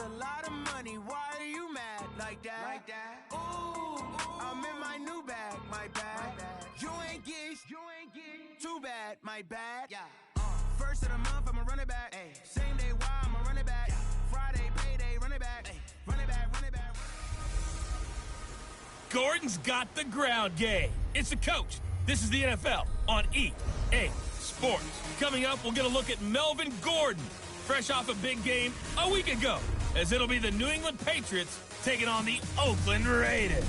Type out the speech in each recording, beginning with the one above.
a lot of money. Why are you mad like that? Ooh, I'm in my new bag, my bad. You ain't get too bad, my bad. First of the month, I'ma run it back. Same day, why I'ma run it back. Friday, payday, run it back. Run it back, run it back. Gordon's got the ground game. It's the coach. This is the NFL on EA Sports. Coming up, we'll get a look at Melvin Gordon, fresh off a big game a week ago, as it'll be the New England Patriots taking on the Oakland Raiders.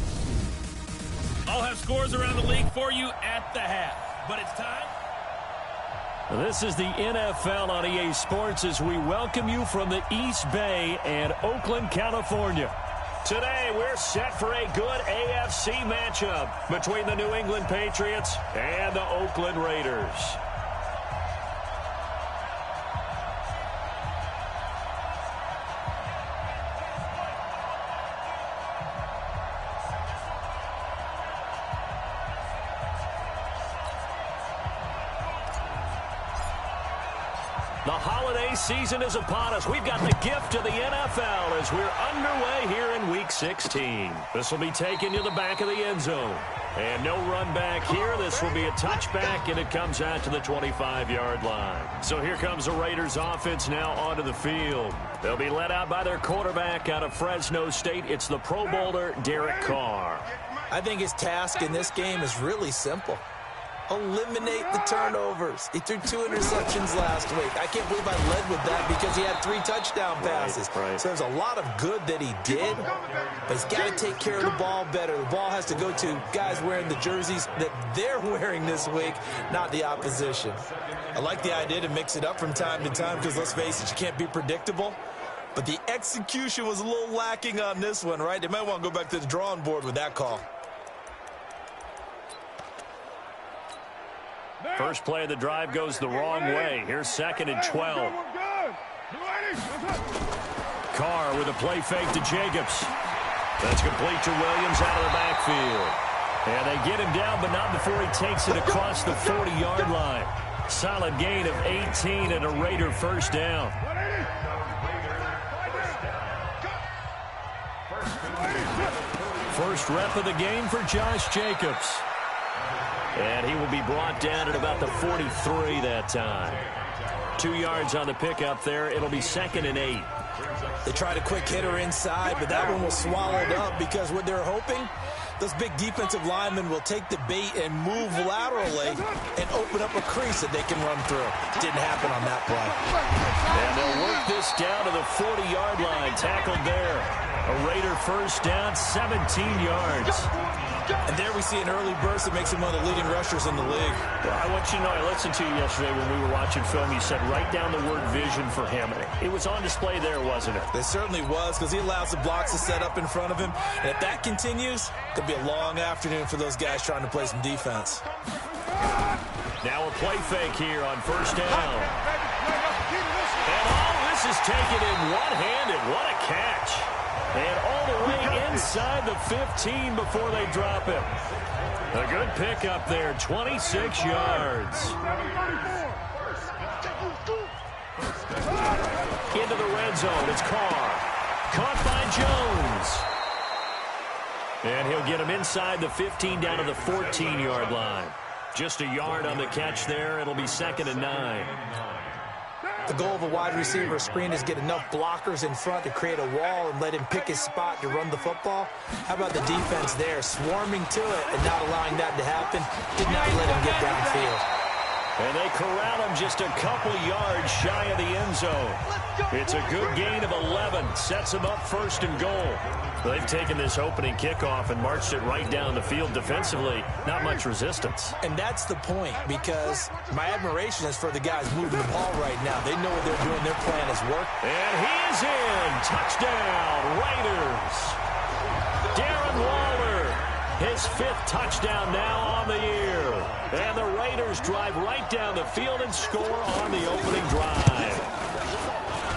I'll have scores around the league for you at the half, but it's time. This is the NFL on EA Sports as we welcome you from the East Bay and Oakland, California. Today, we're set for a good AFC matchup between the New England Patriots and the Oakland Raiders. The holiday season is upon us. We've got the gift of the NFL as we're underway here in Week 16. This will be taken to the back of the end zone. And no run back here. This will be a touchback, and it comes out to the 25-yard line. So here comes the Raiders offense now onto the field. They'll be led out by their quarterback out of Fresno State. It's the Pro Bowler, Derek Carr. I think his task in this game is really simple. Eliminate the turnovers. He threw 2 interceptions last week. I can't believe I led with that because he had 3 touchdown passes. Right. So there's a lot of good that he did, but he's got to take care of the ball better. The ball has to go to guys wearing the jerseys that they're wearing this week, not the opposition. I like the idea to mix it up from time to time because, let's face it, you can't be predictable. But the execution was a little lacking on this one, right? They might want to go back to the drawing board with that call. First play of the drive goes the wrong way. Here's 2nd and 12. Carr with a play fake to Jacobs. That's complete to Williams out of the backfield. And they get him down, but not before he takes it across the 40-yard line. Solid gain of 18 and a Raider first down. First rep of the game for Josh Jacobs. And he will be brought down at about the 43 that time. 2 yards on the pickup there. It'll be 2nd and 8. They tried a quick hitter inside, but that one was swallowed up because what they're hoping, those big defensive linemen will take the bait and move laterally and open up a crease that they can run through. Didn't happen on that play. And they'll work this down to the 40-yard line. Tackled there. A Raider first down, 17 yards. And there we see an early burst that makes him one of the leading rushers in the league. Well, I want you to know, I listened to you yesterday when we were watching film. You said write down the word vision for him. It was on display there, wasn't it? It certainly was, because he allows the blocks to set up in front of him. And if that continues, it could be a long afternoon for those guys trying to play some defense. Now a play fake here on first down. And all this is taken in one-handed. What a catch. And all the way inside the 15 before they drop him. A good pickup there, 26 yards. Into the red zone, it's Carr. Caught by Jones. And he'll get him inside the 15 down to the 14-yard line. Just a yard on the catch there. It'll be 2nd and 9. The goal of a wide receiver screen is get enough blockers in front to create a wall and let him pick his spot to run the football. How about the defense there, swarming to it and not allowing that to happen? Did not let him get downfield. And they corral him just a couple yards shy of the end zone. It's a good gain of 11. Sets him up 1st and goal. They've taken this opening kickoff and marched it right down the field defensively. Not much resistance. And that's the point, because my admiration is for the guys moving the ball right now. They know what they're doing. Their plan has worked. And he is in. Touchdown, Raiders. Darren Waller, his 5th touchdown now on the year. And the Raiders drive right down the field and score on the opening drive.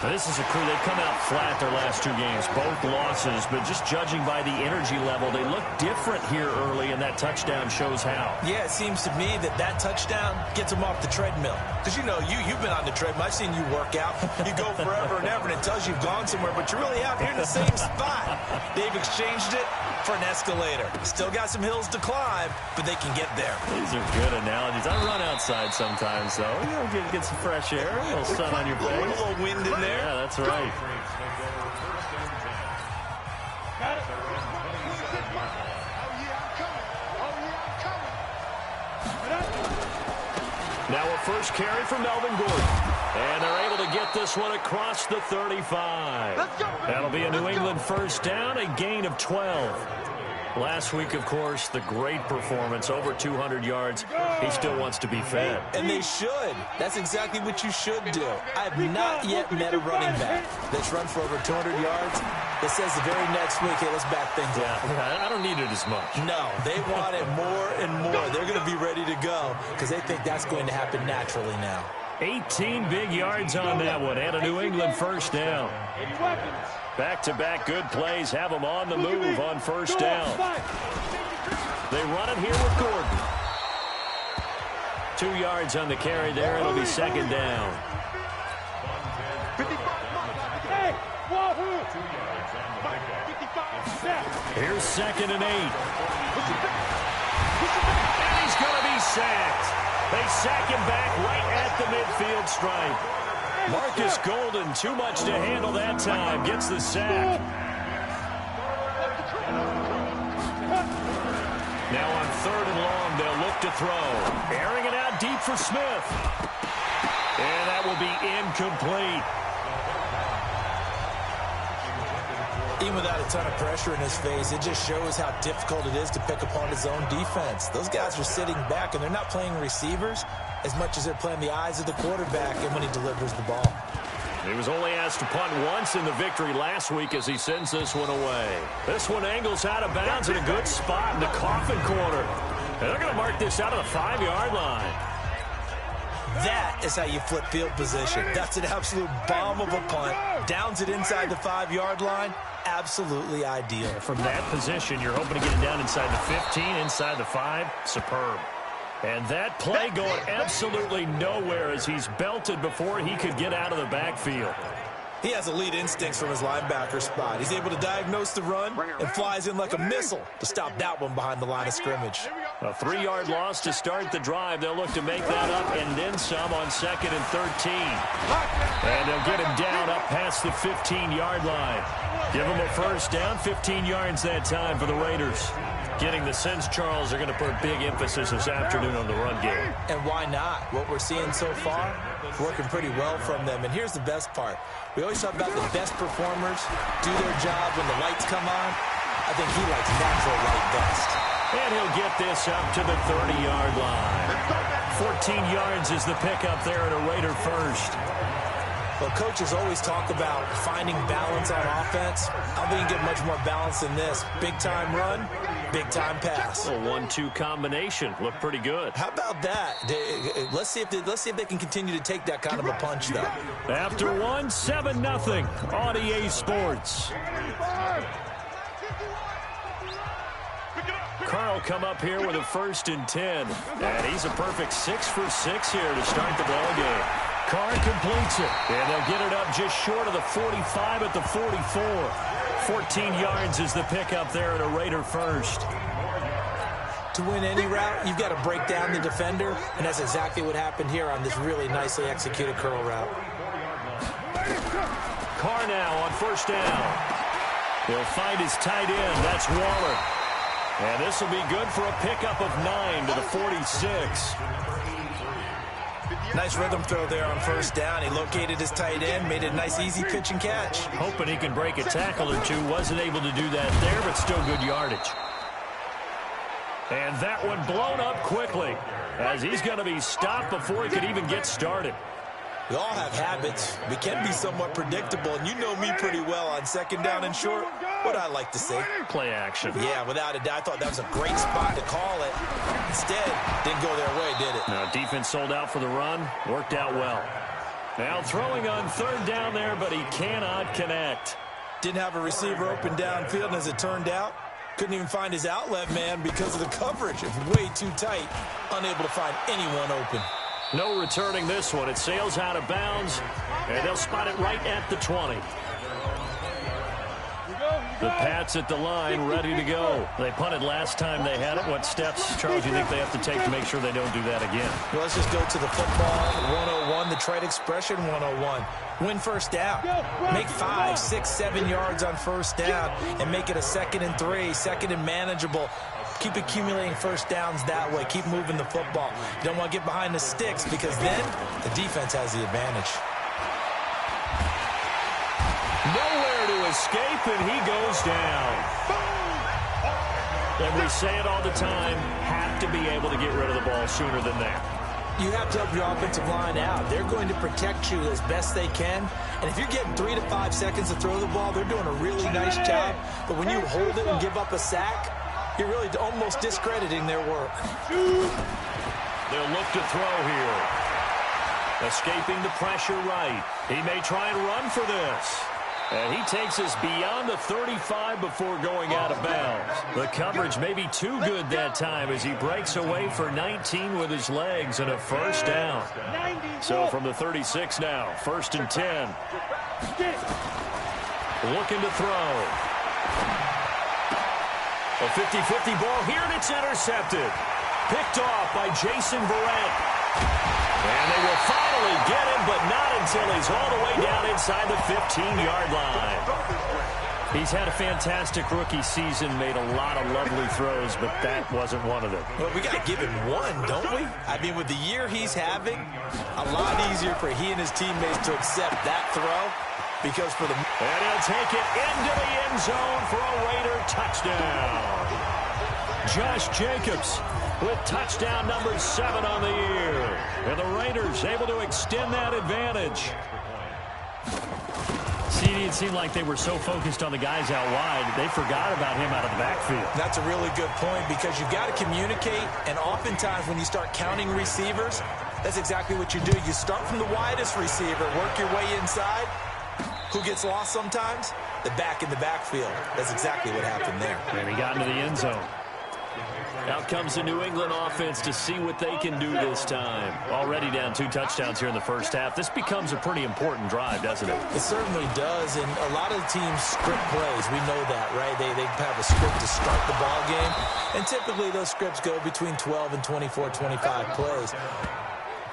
This is a crew. They've come out flat their last 2 games, both losses, but just judging by the energy level, they look different here early, and that touchdown shows how. Yeah, it seems to me that touchdown gets them off the treadmill. Because, you know, you've been on the treadmill. I've seen you work out. You go forever and ever, and it tells you you've gone somewhere, but you're really out here in the same spot. They've exchanged it for an escalator. Still got some hills to climb, but they can get there. These are good analogies. I run outside sometimes, though. You know, get some fresh air, a little sun on your face. A little wind in there. Yeah, that's right. Now a first carry for Melvin Gordon. And they're able to get this one across the 35. That'll be a New England first down, a gain of 12. Last week, of course, the great performance, over 200 yards. He still wants to be fed. And they should. That's exactly what you should do. I have not yet met a running back that's run for over 200 yards that says the very next week, hey, let's back things up. Yeah, I don't need it as much. No, they want it more and more. They're going to be ready to go because they think that's going to happen naturally now. 18 big yards on that one, and a New England first down. Back-to-back good plays have them on the move on first down. They run it here with Gordon. 2 yards on the carry there. It'll be second down. Here's 2nd and 8. And he's going to be sacked. They sack him back right at the midfield stripe. Marcus Golden, too much to handle that time, gets the sack. Now on 3rd and long, they'll look to throw. Airing it out deep for Smith. And that will be incomplete. Even without a ton of pressure in his face, it just shows how difficult it is to pick apart his own defense. Those guys are sitting back, and they're not playing receivers as much as they're playing the eyes of the quarterback and when he delivers the ball. He was only asked to punt once in the victory last week as he sends this one away. This one angles out of bounds in a good spot in the coffin corner. And they're going to mark this out of the 5-yard line. That is how you flip field position. That's an absolute bomb of a punt. Downs it inside the 5-yard line. Absolutely ideal. From that position, you're hoping to get it down inside the 15, inside the 5. Superb. And that play going absolutely nowhere as he's belted before he could get out of the backfield. He has elite instincts from his linebacker spot. He's able to diagnose the run and flies in like a missile to stop that one behind the line of scrimmage. A 3-yard loss to start the drive. They'll look to make that up and then some on 2nd and 13. And they'll get him down up past the 15-yard line. Give him a first down, 15 yards that time for the Raiders. Getting the sense, Charles, are going to put a big emphasis this afternoon on the run game. And why not? What we're seeing so far, working pretty well from them. And here's the best part. We always talk about the best performers do their job when the lights come on. I think he likes natural light best. And he'll get this up to the 30-yard line. 14 yards is the pickup there at a Raider first. Well, coaches always talk about finding balance on offense. I think you get much more balance than this. Big-time run, big-time pass. A 1-2 combination. Looked pretty good. How about that? Let's see if they can continue to take that kind of a punch, though. After 7-0 on EA Sports. Carl come up here with a 1st and 10. And he's a perfect 6 for 6 here to start the ball game. Carr completes it, and they'll get it up just short of the 45 at the 44. 14 yards is the pickup there at a Raider first. To win any route, you've got to break down the defender, and that's exactly what happened here on this really nicely executed curl route. Carr now on first down. He'll find his tight end. That's Waller. And this will be good for a pickup of 9 to the 46. Nice rhythm throw there on first down. He located his tight end, made it a nice, easy pitch and catch. Hoping he can break a tackle or two. Wasn't able to do that there, but still good yardage. And that one blown up quickly as he's going to be stopped before he could even get started. We all have habits. We can be somewhat predictable, and you know me pretty well on 2nd down and short. What I like to say. Play action. Yeah, without a doubt. I thought that was a great spot to call it. Instead, didn't go their way, did it? Now, defense sold out for the run. Worked out well. Now throwing on third down there, but he cannot connect. Didn't have a receiver open downfield, and as it turned out, couldn't even find his outlet man because of the coverage. It's way too tight, unable to find anyone open. No returning this one. It sails out of bounds, and they'll spot it right at the 20. The Pats at the line, ready to go. They punted last time they had it. What steps, Charles, do you think they have to take to make sure they don't do that again? Well, let's just go to the football 101, the trite expression 101. Win first down. Make 5, 6, 7 yards on first down and make it a 2nd and 3, 2nd and manageable. Keep accumulating first downs that way. Keep moving the football. You don't want to get behind the sticks because then the defense has the advantage. Nowhere to escape, and he goes down. And we say it all the time, have to be able to get rid of the ball sooner than that. You have to help your offensive line out. They're going to protect you as best they can. And if you're getting 3 to 5 seconds to throw the ball, they're doing a really nice job. But when you hold it and give up a sack, you're really almost discrediting their work. They'll look to throw here. Escaping the pressure right. He may try and run for this. And he takes us beyond the 35 before going out of bounds. The coverage may be too good that time as he breaks away for 19 with his legs and a first down. So from the 36 now, 1st and 10. Looking to throw. A 50-50 ball here, and it's intercepted. Picked off by Jason Verrett. And they will finally get him, but not until he's all the way down inside the 15-yard line. He's had a fantastic rookie season, made a lot of lovely throws, but that wasn't one of them. Well, we got to give him one, don't we? I mean, with the year he's having, a lot easier for he and his teammates to accept that throw because for the... And he'll take it into the end zone for a Raider touchdown. Josh Jacobs with touchdown number 7 on the year. And the Raiders able to extend that advantage. See, it seemed like they were so focused on the guys out wide, they forgot about him out of the backfield. That's a really good point because you've got to communicate, and oftentimes when you start counting receivers, that's exactly what you do. You start from the widest receiver, work your way inside. Who gets lost sometimes? The back in the backfield. That's exactly what happened there. And he got into the end zone. Out comes the New England offense to see what they can do this time. Already down 2 touchdowns here in the first half. This becomes a pretty important drive, doesn't it? It certainly does, and a lot of the teams script plays. We know that, right? They have a script to start the ball game, and typically those scripts go between 12 and 24, 25 plays.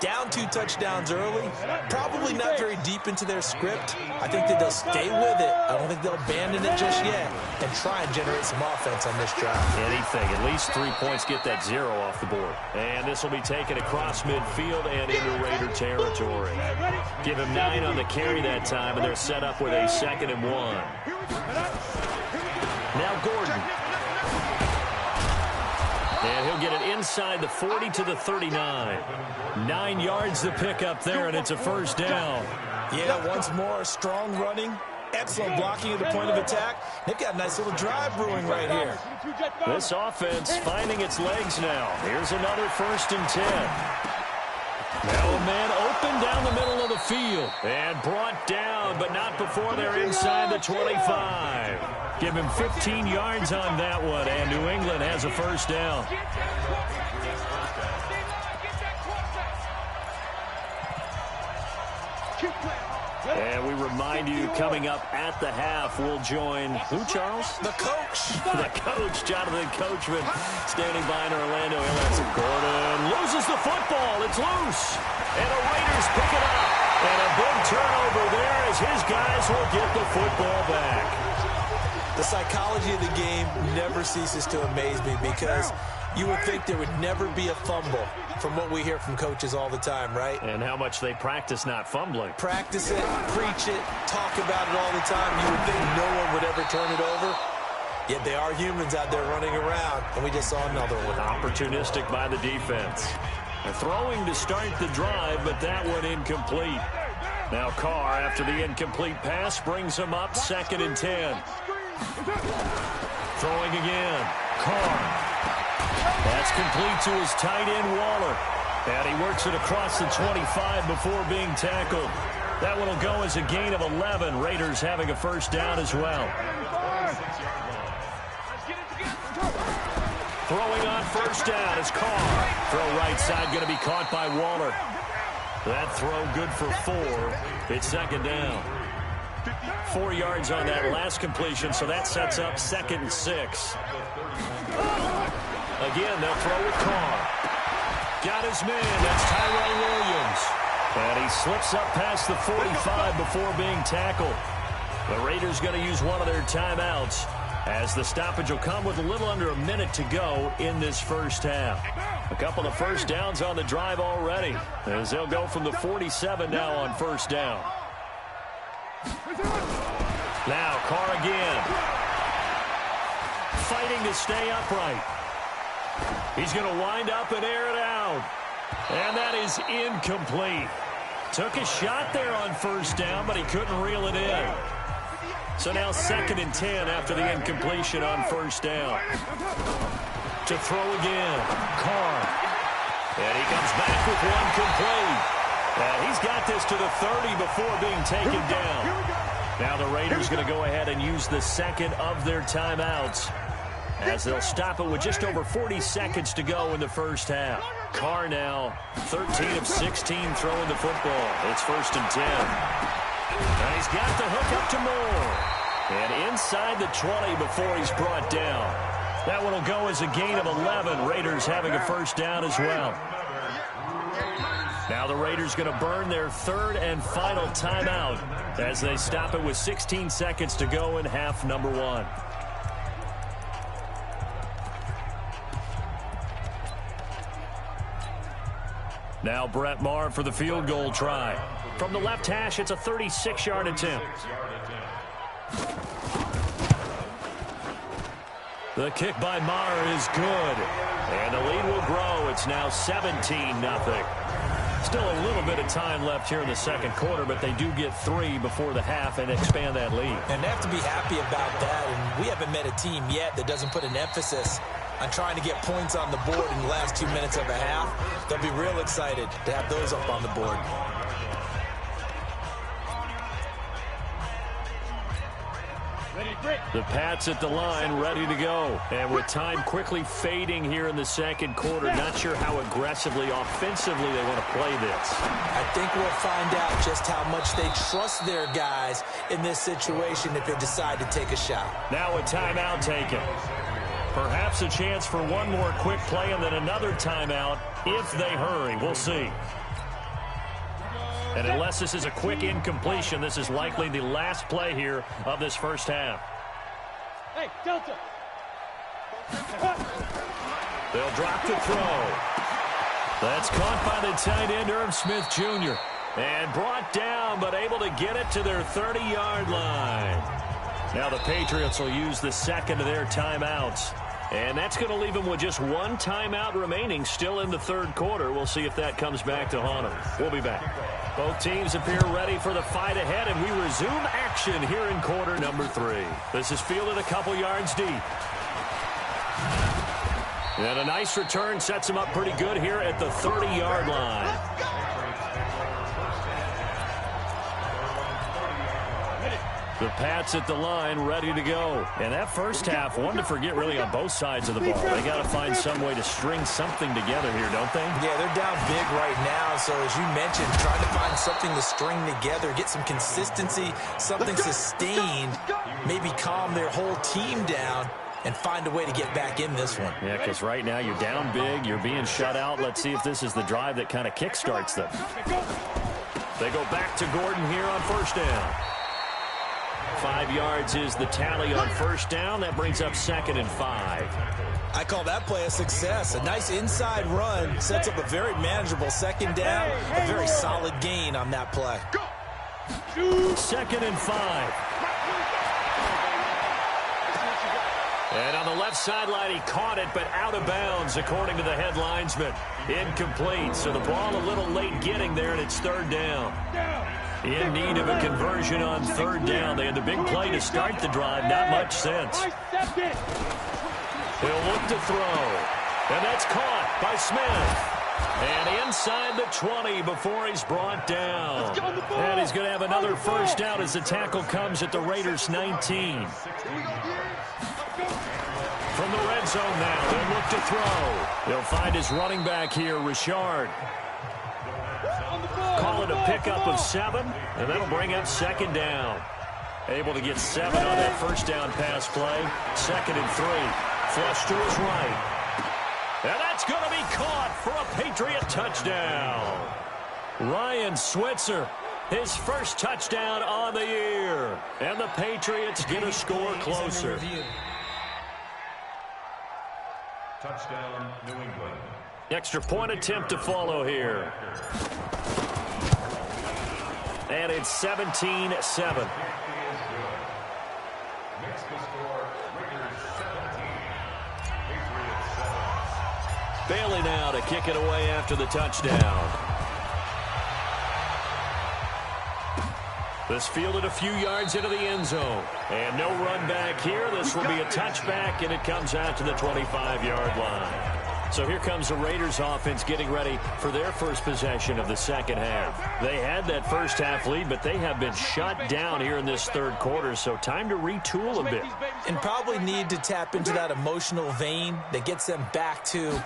Down 2 touchdowns early, probably not very deep into their script. I think that they'll stay with it. I don't think they'll abandon it just yet and try and generate some offense on this drive. Anything. At least 3 points, get that 0 off the board. And this will be taken across midfield and into Raider territory. Give him 9 on the carry that time, and they're set up with a 2nd and 1. Now Gordon. And he'll get it inside the 40 to the 39. 9 yards to pick up there, and it's a first down. Yeah, once more, strong running, excellent blocking at the point of attack. They've got a nice little drive brewing right here. This offense finding its legs now. Here's another 1st and 10. Now a man open down the middle of the field. And brought down, but not before they're inside the 25. Give him 15 yards on that one, and New England has a first down. And we remind you, coming up at the half, we'll join who, Charles? The coach. The coach, Jonathan Coachman, standing by in Orlando. He'll answer. Gordon loses the football. It's loose. And the Raiders pick it up. And a big turnover there as his guys will get the football back. The psychology of the game never ceases to amaze me because you would think there would never be a fumble from what we hear from coaches all the time, right? And how much they practice not fumbling. Practice it, preach it, talk about it all the time. You would think no one would ever turn it over. Yet they are humans out there running around, and we just saw another one. Opportunistic by the defense. And throwing to start the drive, but that one incomplete. Now Carr, after the incomplete pass, brings him up 2nd and 10. Throwing again. Carr. That's complete to his tight end, Waller. And he works it across the 25 before being tackled. That one will go as a gain of 11. Raiders having a first down as well. Throwing on first down is Carr. Throw right side going to be caught by Waller. That throw good for 4. It's second down. 4 yards on that last completion, so that sets up 2nd and 6. Again, they'll throw with Carr. Got his man. That's Tyrell Williams. And he slips up past the 45 before being tackled. The Raiders going to use one of their timeouts as the stoppage will come with a little under a minute to go in this first half. A couple of first downs on the drive already as they'll go from the 47 now on first down. Now Carr again. Fighting to stay upright. He's going to wind up and air it out. And that is incomplete. Took a shot there on first down, but he couldn't reel it in. So now 2nd and 10 after the incompletion on first down. To throw again. Carr. And he comes back with one complete. And he's got this to the 30 before being taken down. Now the Raiders going to go ahead and use the second of their timeouts as they'll stop it with just over 40 seconds to go in the first half. Carr now 13 of 16 throwing the football. It's 1st and 10. And he's got the hook up to Moore. And inside the 20 before he's brought down. That one will go as a gain of 11. Raiders having a first down as well. Now the Raiders going to burn their 3rd and final timeout as they stop it with 16 seconds to go in half number 1. Now Brett Maher for the field goal try. From the left hash, it's a 36-yard attempt. The kick by Maher is good. And the lead will grow. It's now 17-0. Still a little bit of time left here in the second quarter, but they do get 3 before the half and expand that lead. And they have to be happy about that. And we haven't met a team yet that doesn't put an emphasis on trying to get points on the board in the last 2 minutes of a half. They'll be real excited to have those up on the board. The Pats at the line, ready to go. And with time quickly fading here in the second quarter, not sure how aggressively, offensively they want to play this. I think we'll find out just how much they trust their guys in this situation if they decide to take a shot. Now a timeout taken. Perhaps a chance for one more quick play and then another timeout if they hurry. We'll see. And unless this is a quick incompletion, this is likely the last play here of this first half. Hey, Delta. They'll drop the throw. That's caught by the tight end, Irv Smith Jr. And brought down, but able to get it to their 30-yard line. Now the Patriots will use the second of their timeouts. And that's going to leave them with just one timeout remaining still in the third quarter. We'll see if that comes back to haunt them. We'll be back. Both teams appear ready for the fight ahead, and we resume action here in quarter number 3. This is fielded a couple yards deep. And a nice return sets him up pretty good here at the 30-yard line. The Pats at the line, ready to go. And that first half, one to forget really on both sides of the ball. They got to find some way to string something together here, don't they? Yeah, they're down big right now. So as you mentioned, trying to find something to string together, get some consistency, something sustained, maybe calm their whole team down and find a way to get back in this one. Yeah, because right now you're down big, you're being shut out. Let's see if this is the drive that kind of kickstarts them. They go back to Gordon here on first down. 5 yards is the tally on first down. That brings up 2nd and 5. I call that play a success. A nice inside run sets up a very manageable second down. A very solid gain on that play. 2nd and 5. And on the left sideline, he caught it, but out of bounds, according to the head linesman. Incomplete, so the ball a little late getting there, and it's third down. In need of a conversion on third down. They had the big play to start the drive. Not much sense. He'll look to throw. And that's caught by Smith. And inside the 20 before he's brought down. And he's going to have another first down as the tackle comes at the Raiders' 19. From the red zone now, they'll look to throw. They'll find his running back here, Richard. Call it a pickup of 7, and that'll bring up second down. Able to get 7 on that first down pass play. 2nd and 3. Flush to his right. And that's going to be caught for a Patriot touchdown. Ryan Switzer, his first touchdown on the year. And the Patriots get a score closer. Touchdown, New England. Extra point attempt to follow here. And it's 17-7. Makes the score, Raiders 17, Patriots 7. Bailey now to kick it away after the touchdown. This fielded a few yards into the end zone. And no run back here. This will be a touchback, and it comes out to the 25-yard line. So here comes the Raiders offense getting ready for their first possession of the second half. They had that first half lead, but they have been shut down here in this third quarter, so time to retool a bit. And probably need to tap into that emotional vein that gets them back to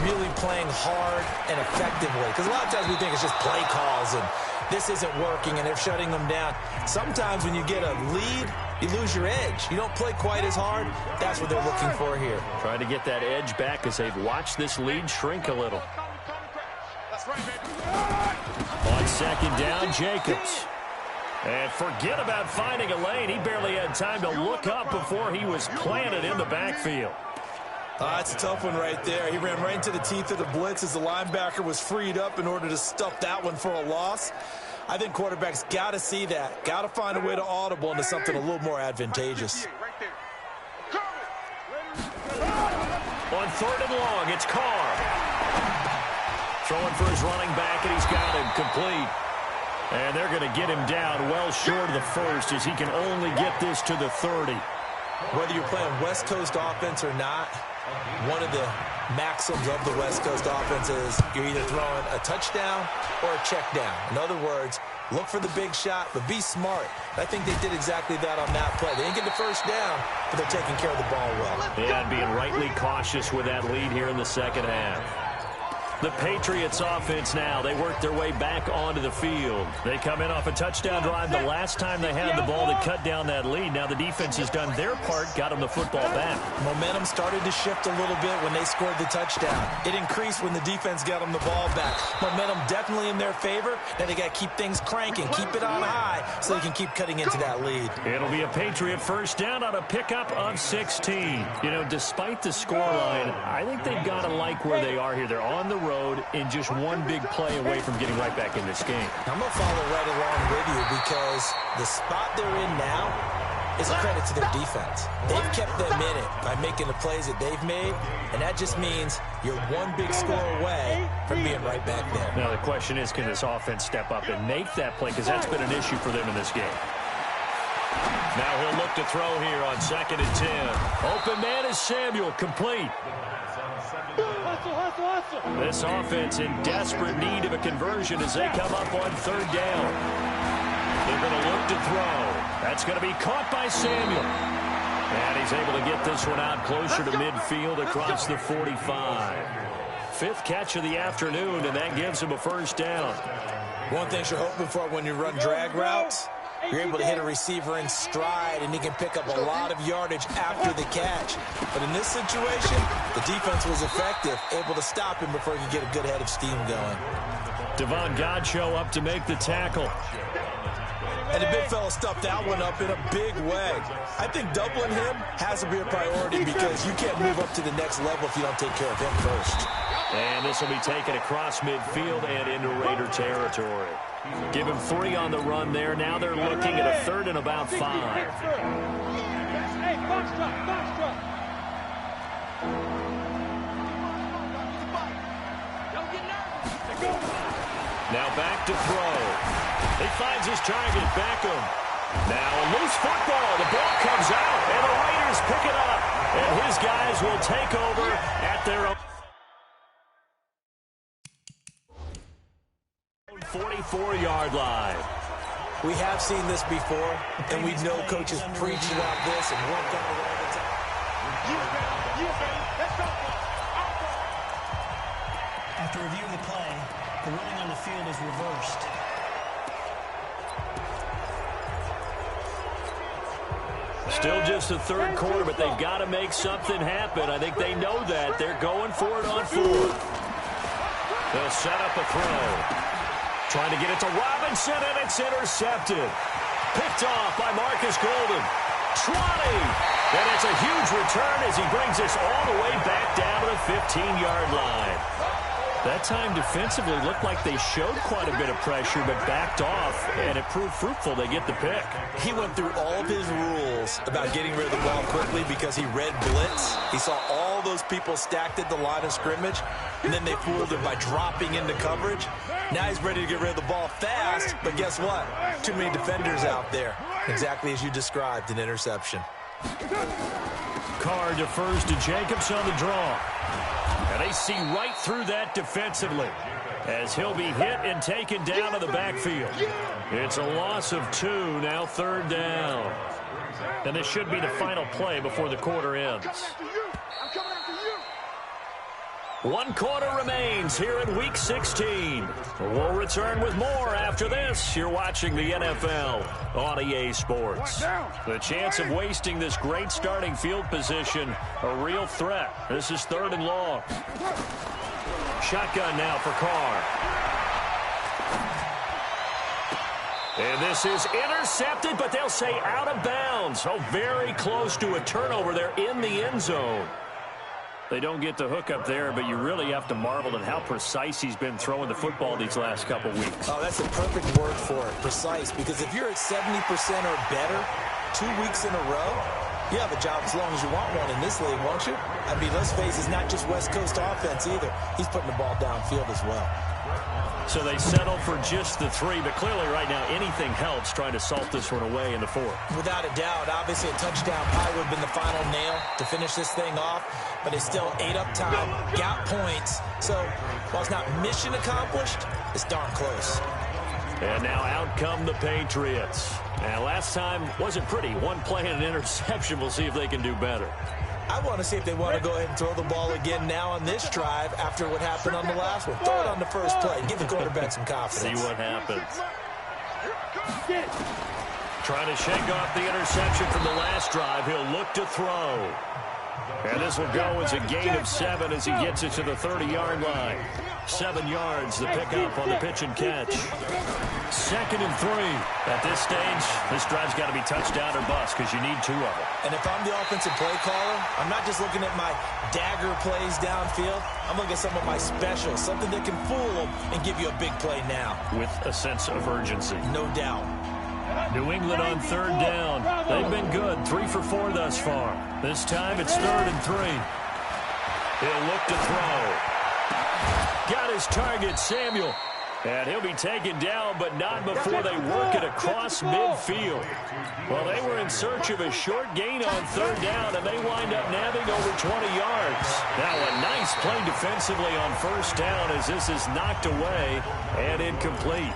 really playing hard and effectively. Because a lot of times we think it's just play calls and this isn't working and they're shutting them down. Sometimes when you get a lead, you lose your edge. You don't play quite as hard. That's what they're looking for here. Trying to get that edge back as they've watched this lead shrink a little. On second down, Jacobs. And forget about finding a lane. He barely had time to look up before he was planted in the backfield. That's a tough one right there. He ran right into the teeth of the blitz as the linebacker was freed up in order to stuff that one for a loss. I think quarterbacks got to see that. Got to find a way to audible into something a little more advantageous. On 3rd and long, it's Carr. Throwing for his running back, and he's got him complete. And they're going to get him down well short of the first as he can only get this to the 30. Whether you're playing West Coast offense or not, one of the maxims of the West Coast offense is you're either throwing a touchdown or a check down. In other words, look for the big shot, but be smart. I think they did exactly that on that play. They didn't get the first down, but they're taking care of the ball well. Yeah, and being rightly cautious with that lead here in the second half. The Patriots offense now, they work their way back onto the field. They come in off a touchdown drive the last time they had the ball to cut down that lead. Now the defense has done their part, got them the football back. Momentum started to shift a little bit when they scored the touchdown. It increased when the defense got them the ball back. Momentum definitely in their favor. Now they got to keep things cranking, keep it on high so they can keep cutting into that lead. It'll be a Patriot first down on a pickup of 16. You know, despite the scoreline, I think they've got to like where they are here. They're on the road in just one big play away from getting right back in this game. I'm going to follow right along with you because the spot they're in now is a credit to their defense. They've kept them in it by making the plays that they've made, and that just means you're one big score away from being right back there. Now the question is, can this offense step up and make that play, because that's been an issue for them in this game. Now he'll look to throw here on 2nd and 10. Open man is Samuel, complete. This offense in desperate need of a conversion as they come up on 3rd down. They're going to look to throw. That's going to be caught by Samuel. And he's able to get this one out closer to midfield across the 45. 5th catch of the afternoon, and that gives him a first down. One thing you're hoping for when you run drag routes, you're able to hit a receiver in stride, and he can pick up a lot of yardage after the catch. But in this situation, the defense was effective, able to stop him before he could get a good head of steam going. Devon Godchaux up to make the tackle. And the big fella stuffed that one up in a big way. I think doubling him has to be a priority because you can't move up to the next level if you don't take care of him first. And this will be taken across midfield and into Raider territory. Give him 3 on the run there. Now they're looking at a 3rd and about 5. Hey, box truck. Don't get nervous. Now back to throw. He finds his target, Beckham. Now a loose football. The ball comes out, and the Raiders pick it up. And his guys will take over at their own. 34-yard line. We have seen this before, and we know coaches preach about this and work on it all the time. After reviewing the play, the ruling on the field is reversed. Still just the third quarter, but they've got to make something happen. I think they know that. They're going for it on fourth. They'll set up a throw. Trying to get it to Robinson, and it's intercepted. Picked off by Marcus Golden. 20. And it's a huge return as he brings us all the way back down to the 15-yard line. That time defensively looked like they showed quite a bit of pressure but backed off, and it proved fruitful. They get the pick. He went through all of his rules about getting rid of the ball quickly because he read blitz. He saw all those people stacked at the line of scrimmage, and then they fooled him by dropping into coverage. Now he's ready to get rid of the ball fast, but guess what? Too many defenders out there. Exactly as you described, an interception. Carr defers to Jacobs on the draw. And they see right through that defensively as he'll be hit and taken down to the backfield. It's a loss of 2, now third down. And this should be the final play before the quarter ends. 1 quarter remains here in Week 16. We'll return with more after this. You're watching the NFL on EA Sports. The chance of wasting this great starting field position, a real threat. This is 3rd and long. Shotgun now for Carr. And this is intercepted, but they'll say out of bounds. Oh, very close to a turnover there in the end zone. They don't get the hook up there, but you really have to marvel at how precise he's been throwing the football these last couple weeks. Oh, that's the perfect word for it, precise, because if you're at 70% or better 2 weeks in a row, you have a job as long as you want one in this league, won't you? I mean, let's face it, it's not just West Coast offense either. He's putting the ball downfield as well. So they settle for just the 3, but clearly right now anything helps trying to salt this one away in the 4th. Without a doubt, obviously a touchdown probably would have been the final nail to finish this thing off, but it's still 8 up time, got points. So while it's not mission accomplished, it's darn close. And now out come the Patriots. And last time wasn't pretty. 1 play and an interception. We'll see if they can do better. I want to see if they want to go ahead and throw the ball again now on this drive after what happened on the last one. Throw it on the first play. Give the quarterback some confidence. See what happens. Trying to shake off the interception from the last drive. He'll look to throw. And this will go as a gain of 7 as he gets it to the 30-yard line. 7 yards, the pickup on the pitch and catch. 2nd and 3. At this stage, this drive's got to be touchdown or bust because you need 2 of them. And if I'm the offensive play caller, I'm not just looking at my dagger plays downfield. I'm looking at some of my specials, something that can fool them and give you a big play now. With a sense of urgency. No doubt. New England on 3rd down. They've been good, 3 for 4 thus far. This time it's 3rd and 3. He'll look to throw. Got his target, Samuel. And he'll be taken down, but not before they work it across midfield. Well, they were in search of a short gain on 3rd down, and they wind up nabbing over 20 yards. Now a nice play defensively on 1st down as this is knocked away and incomplete.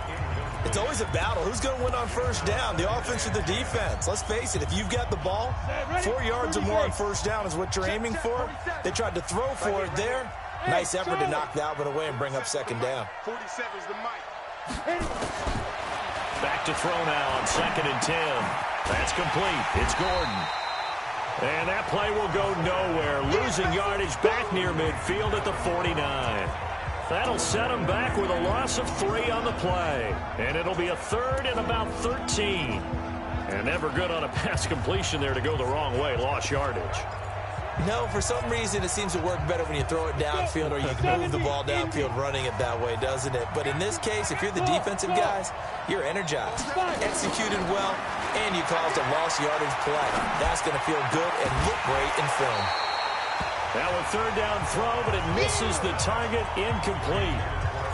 It's always a battle. Who's going to win on 1st down, the offense or the defense? Let's face it, if you've got the ball, 4 yards or more on 1st down is what you're aiming for. They tried to throw for it there. Nice effort to knock that one away and bring up 2nd down. 47's the mic. Back to throw now on 2nd and 10. That's complete. It's Gordon. And that play will go nowhere. Losing yardage back near midfield at the 49. That'll set him back with a loss of 3 on the play. And it'll be a 3rd and about 13. And never good on a pass completion there to go the wrong way. Lost yardage. No, for some reason it seems to work better when you throw it downfield or you can move the ball downfield running it that way, doesn't it? But in this case, if you're the defensive guys, you're energized, executed well, and you caused a lost yardage play. That's going to feel good and look great in film. Now a 3rd down throw, but it misses the target, incomplete.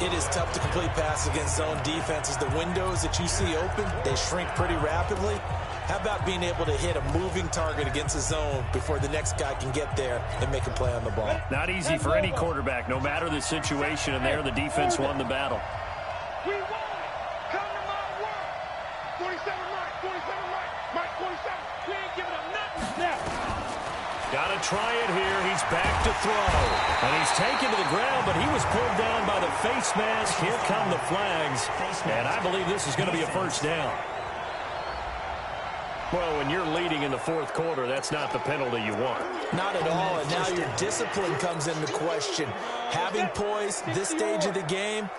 It is tough to complete passes against zone defenses. The windows that you see open, they shrink pretty rapidly. How about being able to hit a moving target against a zone before the next guy can get there and make a play on the ball? Not easy for any quarterback, no matter the situation, and there the defense won the battle. Got to try it here. He's back to throw. And he's taken to the ground, but he was pulled down by the face mask. Here come the flags. And I believe this is going to be a first down. Well, when you're leading in the fourth quarter, that's not the penalty you want. Not at all, and now your discipline comes into question. Having poise this stage of the game,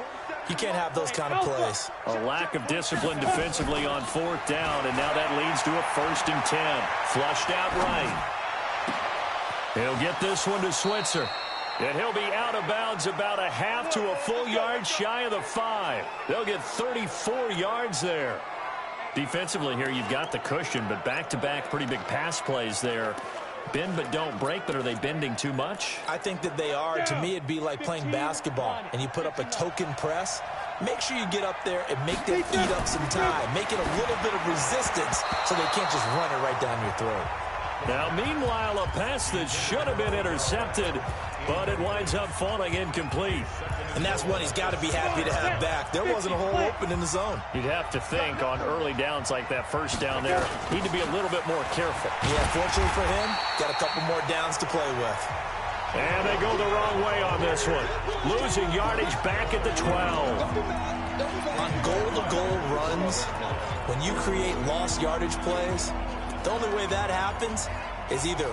you can't have those kind of plays. A lack of discipline defensively on fourth down, and now that leads to a 1st and 10. Flushed out right. He'll get this one to Switzer. And he'll be out of bounds about a half to a full yard shy of the 5. They'll get 34 yards there. Defensively here, you've got the cushion, but back-to-back pretty big pass plays there. Bend but don't break, but are they bending too much? I think that they are. To me, it'd be like playing basketball, and you put up a token press. Make sure you get up there and make them eat up some time. Make it a little bit of resistance so they can't just run it right down your throat. Now, meanwhile, a pass that should have been intercepted, but it winds up falling incomplete. And that's one he's got to be happy to have back. There wasn't a hole open in the zone. You'd have to think on early downs like that first down there, need to be a little bit more careful. Yeah, fortunately for him, got a couple more downs to play with. And they go the wrong way on this one. Losing yardage back at the 12. On goal-to-goal runs, when you create lost yardage plays, the only way that happens is either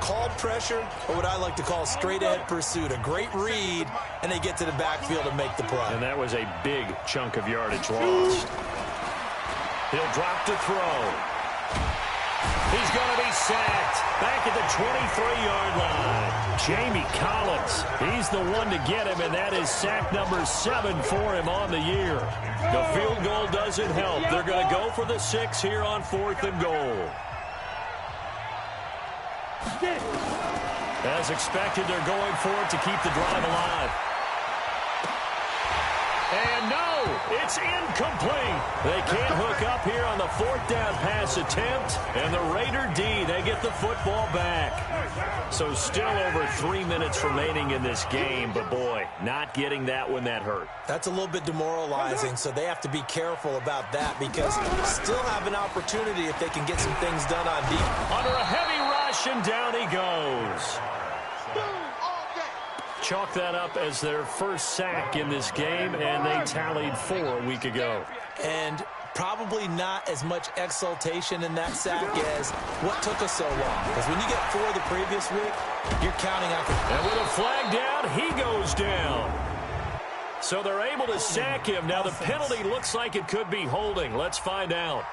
called pressure or what I like to call straight-ahead pursuit. A great read, and they get to the backfield and make the play. And that was a big chunk of yardage lost. He'll drop to throw. He's going to be sacked back at the 23-yard line. Jamie Collins, he's the one to get him, and that is sack number 7 for him on the year. The field goal doesn't help. They're going to go for the 6 here on 4th and goal. As expected, they're going for it to keep the drive alive. And no, it's incomplete. They can't hook up here on the 4th down pass attempt. And the Raider D, they get the football back. So still over 3 minutes remaining in this game. But, boy, not getting that when that hurt. That's a little bit demoralizing, so they have to be careful about that because still have an opportunity if they can get some things done on deep. Under a heavy rush, and down he goes. Chalk that up as their first sack in this game, and they tallied 4 a week ago. And probably not as much exultation in that sack as what took us so long. Because when you get 4 the previous week, you're counting out. And with a flag down, he goes down. So they're able to sack him. Now the penalty looks like it could be holding. Let's find out.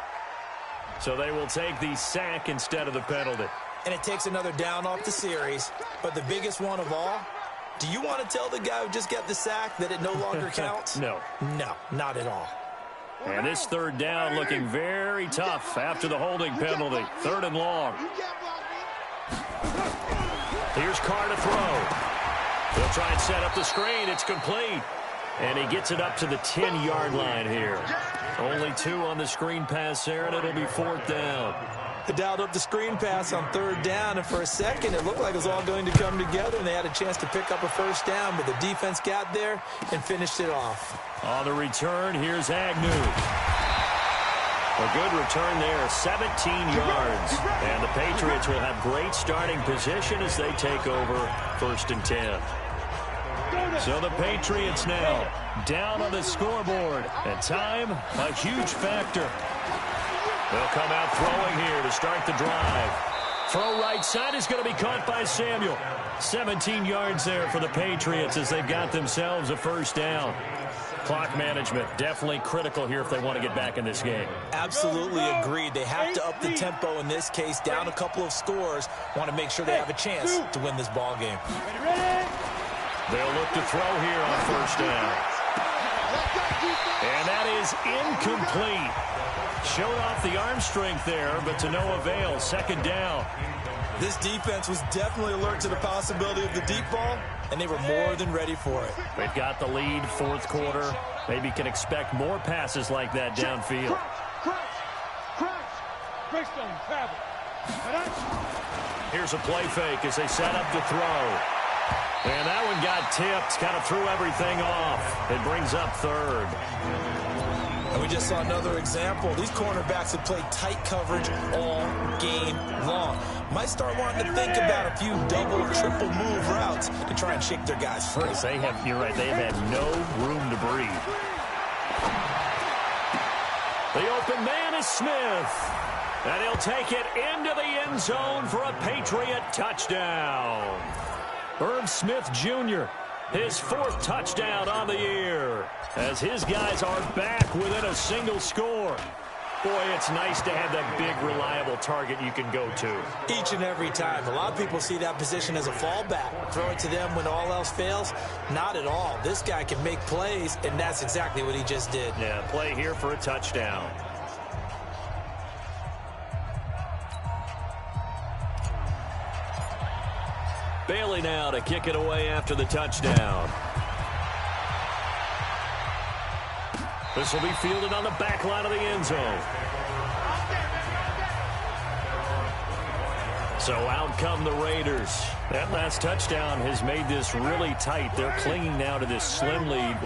So they will take the sack instead of the penalty. And it takes another down off the series. But the biggest one of all, do you want to tell the guy who just got the sack that it no longer counts? No. No, not at all. And this 3rd down looking very tough after the holding penalty. 3rd and long. Here's Carr to throw. They'll try and set up the screen. It's complete. And he gets it up to the 10-yard line here. Only 2 on the screen pass there, and it'll be 4th down. They dialed up the screen pass on 3rd down, and for a second it looked like it was all going to come together, and they had a chance to pick up a first down, but the defense got there and finished it off. On the return, here's Agnew. A good return there, 17 yards. And the Patriots will have great starting position as they take over 1st and 10. So the Patriots now down on the scoreboard, and time a huge factor. They'll come out throwing here to start the drive. Throw right side is going to be caught by Samuel. 17 yards there for the Patriots as they've got themselves a first down. Clock management definitely critical here if they want to get back in this game. Absolutely agreed. They have to up the tempo in this case, down a couple of scores. Want to make sure they have a chance to win this ball game. They'll look to throw here on 1st down. And that is incomplete. Showed off the arm strength there, but to no avail. 2nd down. This defense was definitely alert to the possibility of the deep ball, and they were more than ready for it. They've got the lead, 4th quarter. Maybe can expect more passes like that downfield. Here's a play fake as they set up to throw. And that one got tipped, kind of threw everything off. It brings up 3rd. And we just saw another example. These cornerbacks have played tight coverage all game long. Might start wanting to think about a few double, triple move routes to try and shake their guys free. You're right, they have had no room to breathe. The open man is Smith. And he'll take it into the end zone for a Patriot touchdown. Irv Smith Jr., his 4th touchdown on the year, as his guys are back within a single score. Boy, it's nice to have that big, reliable target you can go to. Each and every time. A lot of people see that position as a fallback. Throw it to them when all else fails. Not at all. This guy can make plays, and that's exactly what he just did. Yeah, play here for a touchdown. Bailey now to kick it away after the touchdown. This will be fielded on the back line of the end zone. So out come the Raiders. That last touchdown has made this really tight. They're clinging now to this slim lead.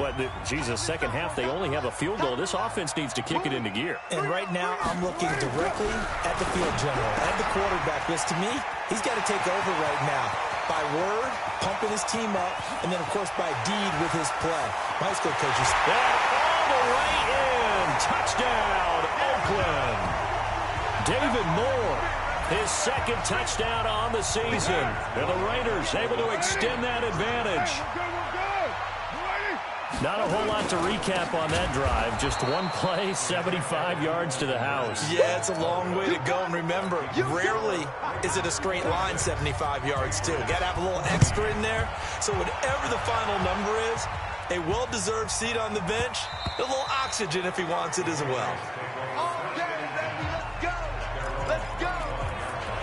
Second half, they only have a field goal. This offense needs to kick it into gear. And right now, I'm looking directly at the field general, at the quarterback, because to me, he's got to take over right now. By word, pumping his team up, and then, of course, by deed with his play. My school coaches. That all the way in. Touchdown, Oakland. David Moore, his 2nd touchdown on the season. And the Raiders able to extend that advantage. Not a whole lot to recap on that drive. Just one play, 75 yards to the house. Yeah, it's a long way to go. And remember, rarely is it a straight line 75 yards, too. Got to have a little extra in there. So whatever the final number is, a well-deserved seat on the bench, a little oxygen if he wants it as well.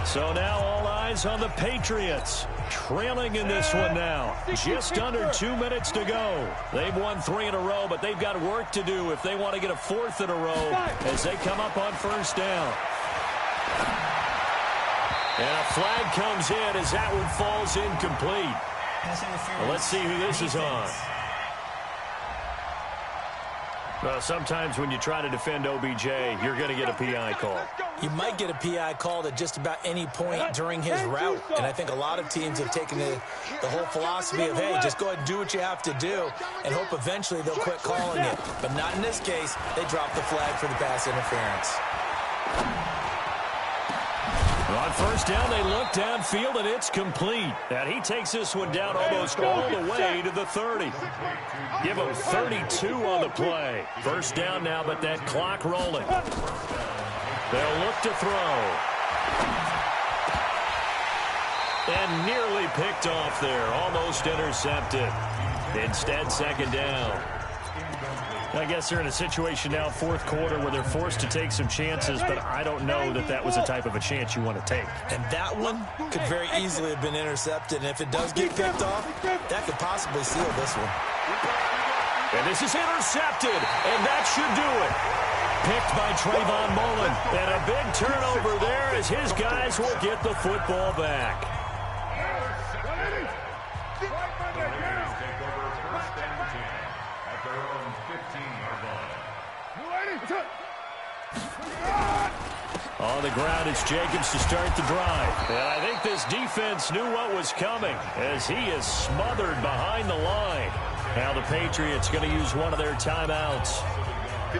So now all eyes on the Patriots. Trailing in this one now. Just under 2 minutes to go. They've won 3 in a row, but they've got work to do if they want to get a 4th in a row as they come up on 1st down. And a flag comes in as that one falls incomplete. Well, let's see who this is on. Well, sometimes when you try to defend OBJ, you're going to get a PI call. You might get a PI called at just about any point during his route. And I think a lot of teams have taken the whole philosophy of, hey, just go ahead and do what you have to do and hope eventually they'll quit calling it. But not in this case. They dropped the flag for the pass interference. On 1st down, they look downfield, and it's complete. And he takes this one down almost all the way to the 30. Give him 32 on the play. 1st down now, but that clock rolling. They'll look to throw. And nearly picked off there. Almost intercepted. Instead, 2nd down. I guess they're in a situation now, 4th quarter, where they're forced to take some chances, but I don't know that that was the type of a chance you want to take. And that one could very easily have been intercepted, and if it does get picked off, that could possibly seal this one. And this is intercepted, and that should do it. Picked by Trayvon Mullen, and a big turnover there as his guys will get the football back. On the ground, it's Jacobs to start the drive. And I think this defense knew what was coming as he is smothered behind the line. Now the Patriots going to use one of their timeouts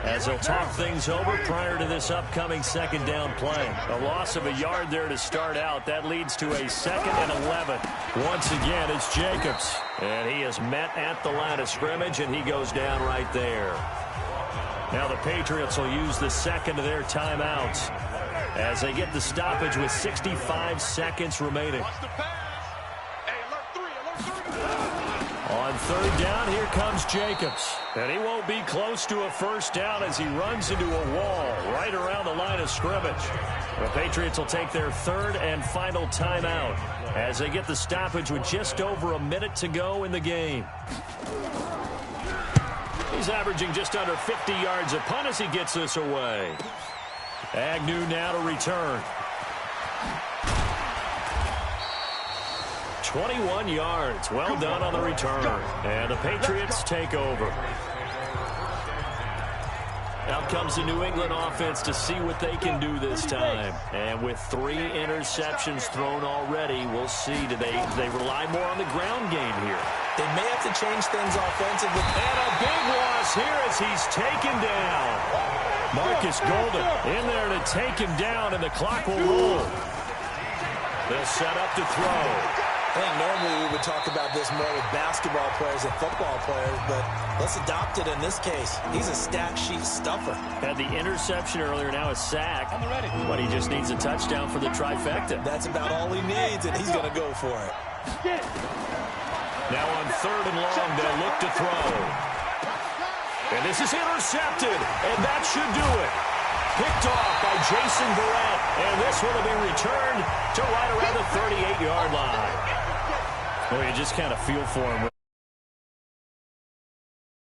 as they'll talk things over prior to this upcoming 2nd down play. A loss of a yard there to start out. That leads to a 2nd and 11. Once again, it's Jacobs. And he is met at the line of scrimmage, and he goes down right there. Now the Patriots will use the 2nd of their timeouts as they get the stoppage with 65 seconds remaining. On 3rd down, here comes Jacobs. And he won't be close to a 1st down as he runs into a wall right around the line of scrimmage. The Patriots will take their 3rd and final timeout as they get the stoppage with just over a minute to go in the game. He's averaging just under 50 yards a punt as he gets this away. Agnew now to return. 21 yards. Well done on the return. And the Patriots take over. Out comes the New England offense to see what they can do this time. And with 3 interceptions thrown already, we'll see. Do they rely more on the ground game here? They may have to change things offensively. And a big loss here as he's taken down. Marcus Golden in there to take him down, and the clock will roll. They'll set up to throw. I think normally we would talk about this more with basketball players and football players, but let's adopt it in this case. He's a stat sheet stuffer. Had the interception earlier, now a sack. But he just needs a touchdown for the trifecta. That's about all he needs, and he's going to go for it. Now on 3rd and long, they'll look to throw. And this is intercepted, and that should do it. Picked off by Jason Verrett, and this one will be returned to right around the 38-yard line. Well, you just kind of feel for him.